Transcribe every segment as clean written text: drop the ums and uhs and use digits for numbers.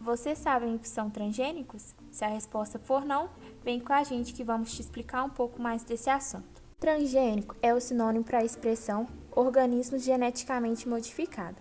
Vocês sabem o que são transgênicos? Se a resposta for não, vem com a gente que vamos te explicar um pouco mais desse assunto. Transgênico é o sinônimo para a expressão organismo geneticamente modificado.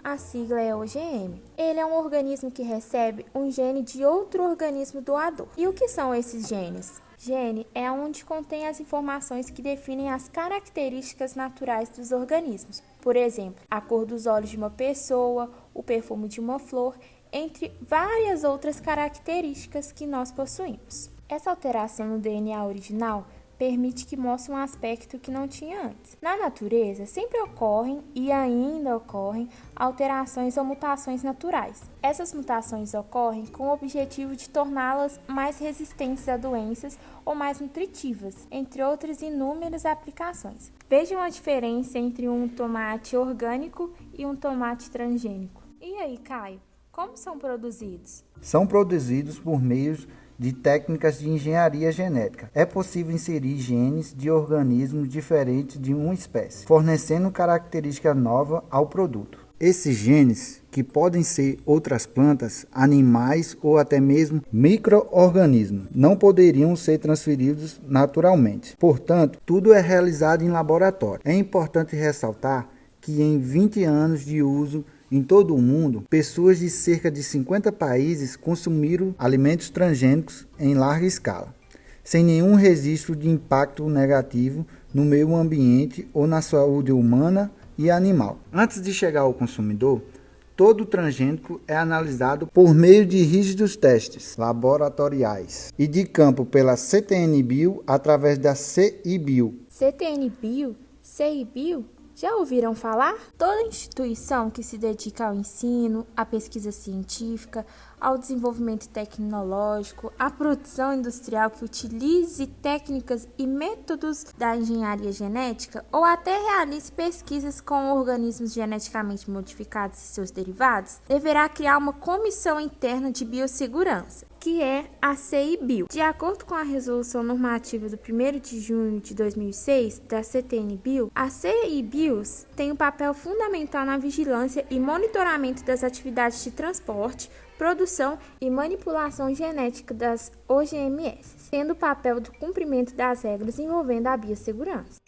A sigla é OGM. Ele é um organismo que recebe um gene de outro organismo doador. E o que são esses genes? Gene é onde contém as informações que definem as características naturais dos organismos. Por exemplo, a cor dos olhos de uma pessoa, o perfume de uma flor, entre várias outras características que nós possuímos. Essa alteração no DNA original permite que mostre um aspecto que não tinha antes. Na natureza, sempre ocorrem e ainda ocorrem alterações ou mutações naturais. Essas mutações ocorrem com o objetivo de torná-las mais resistentes a doenças ou mais nutritivas, entre outras inúmeras aplicações. Vejam a diferença entre um tomate orgânico e um tomate transgênico. E aí, Caio, como são produzidos? São produzidos por meio de técnicas de engenharia genética. É possível inserir genes de organismos diferentes de uma espécie, fornecendo característica nova ao produto. Esses genes, que podem ser outras plantas, animais ou até mesmo micro-organismos, não poderiam ser transferidos naturalmente. Portanto, tudo é realizado em laboratório. É importante ressaltar que em 20 anos de uso em todo o mundo, pessoas de cerca de 50 países consumiram alimentos transgênicos em larga escala, sem nenhum registro de impacto negativo no meio ambiente ou na saúde humana e animal. Antes de chegar ao consumidor, todo transgênico é analisado por meio de rígidos testes laboratoriais e de campo pela CTN-Bio através da CI-Bio. CTN-Bio? CI-Bio? Já ouviram falar? Toda instituição que se dedica ao ensino, à pesquisa científica, ao desenvolvimento tecnológico, à produção industrial que utilize técnicas e métodos da engenharia genética ou até realize pesquisas com organismos geneticamente modificados e seus derivados, deverá criar uma comissão interna de biossegurança, que é a CI-Bio. De acordo com a resolução normativa do 1º de junho de 2006 da CTN-Bio, a CI-Bios tem um papel fundamental na vigilância e monitoramento das atividades de transporte, produção e manipulação genética das OGMs, sendo o papel do cumprimento das regras envolvendo a biossegurança.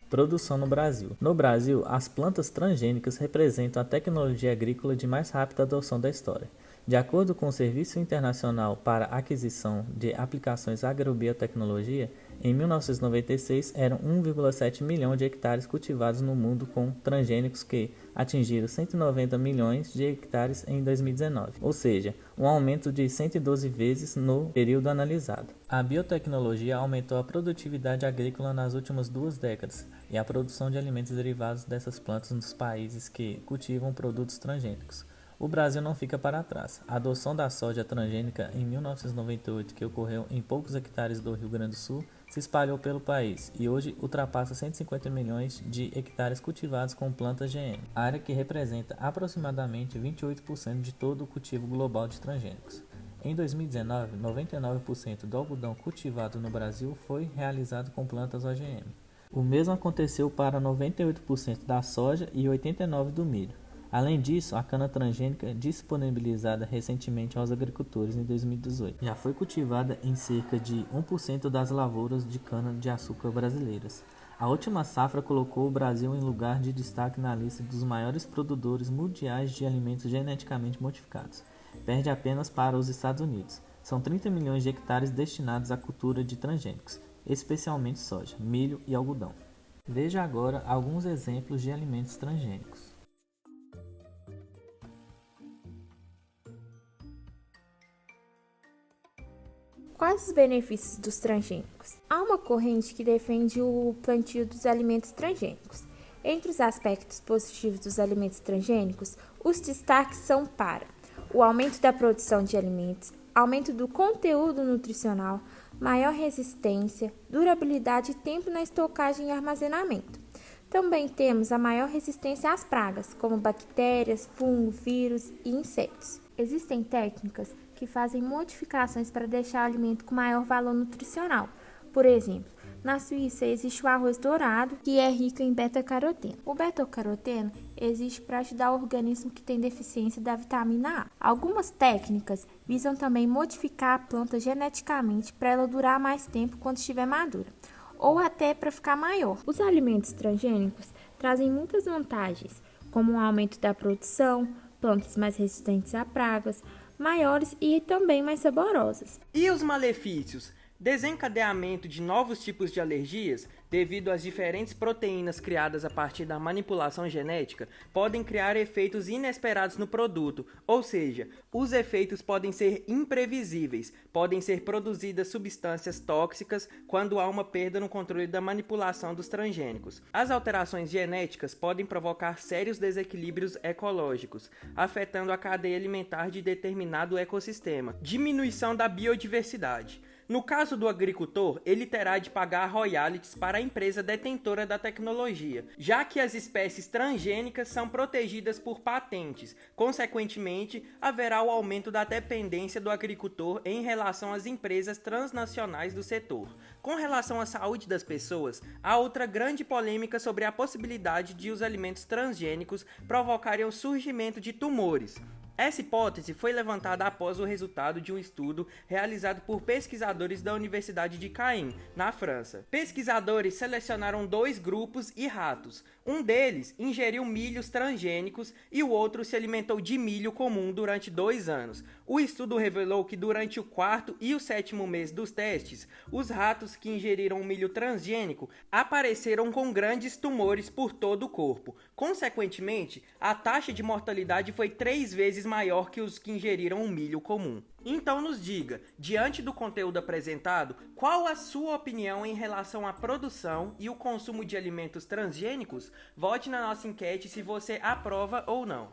Produção no Brasil. No Brasil, as plantas transgênicas representam a tecnologia agrícola de mais rápida adoção da história. De acordo com o Serviço Internacional para a Aquisição de Aplicações Agrobiotecnologia, em 1996 eram 1,7 milhão de hectares cultivados no mundo com transgênicos que atingiram 190 milhões de hectares em 2019, ou seja, um aumento de 112 vezes no período analisado. A biotecnologia aumentou a produtividade agrícola nas últimas 2 décadas e a produção de alimentos derivados dessas plantas nos países que cultivam produtos transgênicos. O Brasil não fica para trás. A adoção da soja transgênica em 1998, que ocorreu em poucos hectares do Rio Grande do Sul, se espalhou pelo país e hoje ultrapassa 150 milhões de hectares cultivados com plantas GM, área que representa aproximadamente 28% de todo o cultivo global de transgênicos. Em 2019, 99% do algodão cultivado no Brasil foi realizado com plantas OGM. O mesmo aconteceu para 98% da soja e 89% do milho. Além disso, a cana transgênica, disponibilizada recentemente aos agricultores em 2018, já foi cultivada em cerca de 1% das lavouras de cana-de-açúcar brasileiras. A última safra colocou o Brasil em lugar de destaque na lista dos maiores produtores mundiais de alimentos geneticamente modificados. Perde apenas para os Estados Unidos. São 30 milhões de hectares destinados à cultura de transgênicos, especialmente soja, milho e algodão. Veja agora alguns exemplos de alimentos transgênicos. Quais os benefícios dos transgênicos? Há uma corrente que defende o plantio dos alimentos transgênicos. Entre os aspectos positivos dos alimentos transgênicos, os destaques são para o aumento da produção de alimentos, aumento do conteúdo nutricional, maior resistência, durabilidade e tempo na estocagem e armazenamento. Também temos a maior resistência às pragas, como bactérias, fungos, vírus e insetos. Existem técnicas que fazem modificações para deixar o alimento com maior valor nutricional. Por exemplo, Na Suíça existe o arroz dourado, que é rico em beta-caroteno. O beta-caroteno existe para ajudar o organismo que tem deficiência da vitamina A. Algumas técnicas visam também modificar a planta geneticamente para ela durar mais tempo quando estiver madura, ou até para ficar maior. Os alimentos transgênicos trazem muitas vantagens, como um aumento da produção, plantas mais resistentes a pragas, maiores e também mais saborosas. E os malefícios? Desencadeamento de novos tipos de alergias devido às diferentes proteínas criadas a partir da manipulação genética podem criar efeitos inesperados no produto, ou seja, os efeitos podem ser imprevisíveis, podem ser produzidas substâncias tóxicas quando há uma perda no controle da manipulação dos transgênicos. As alterações genéticas podem provocar sérios desequilíbrios ecológicos, afetando a cadeia alimentar de determinado ecossistema. Diminuição da biodiversidade. No caso do agricultor, ele terá de pagar royalties para a empresa detentora da tecnologia, já que as espécies transgênicas são protegidas por patentes. Consequentemente, haverá o aumento da dependência do agricultor em relação às empresas transnacionais do setor. Com relação à saúde das pessoas, há outra grande polêmica sobre a possibilidade de os alimentos transgênicos provocarem o surgimento de tumores. Essa hipótese foi levantada após o resultado de um estudo realizado por pesquisadores da Universidade de Caen, na França. Pesquisadores selecionaram 2 grupos e ratos. Um deles ingeriu milhos transgênicos e o outro se alimentou de milho comum durante 2 anos. O estudo revelou que durante o 4º e o 7º mês dos testes, os ratos que ingeriram o milho transgênico apareceram com grandes tumores por todo o corpo. Consequentemente, a taxa de mortalidade foi 3 vezes maior que os que ingeriram um milho comum. Então nos diga, diante do conteúdo apresentado, qual a sua opinião em relação à produção e o consumo de alimentos transgênicos? Vote na nossa enquete se você aprova ou não.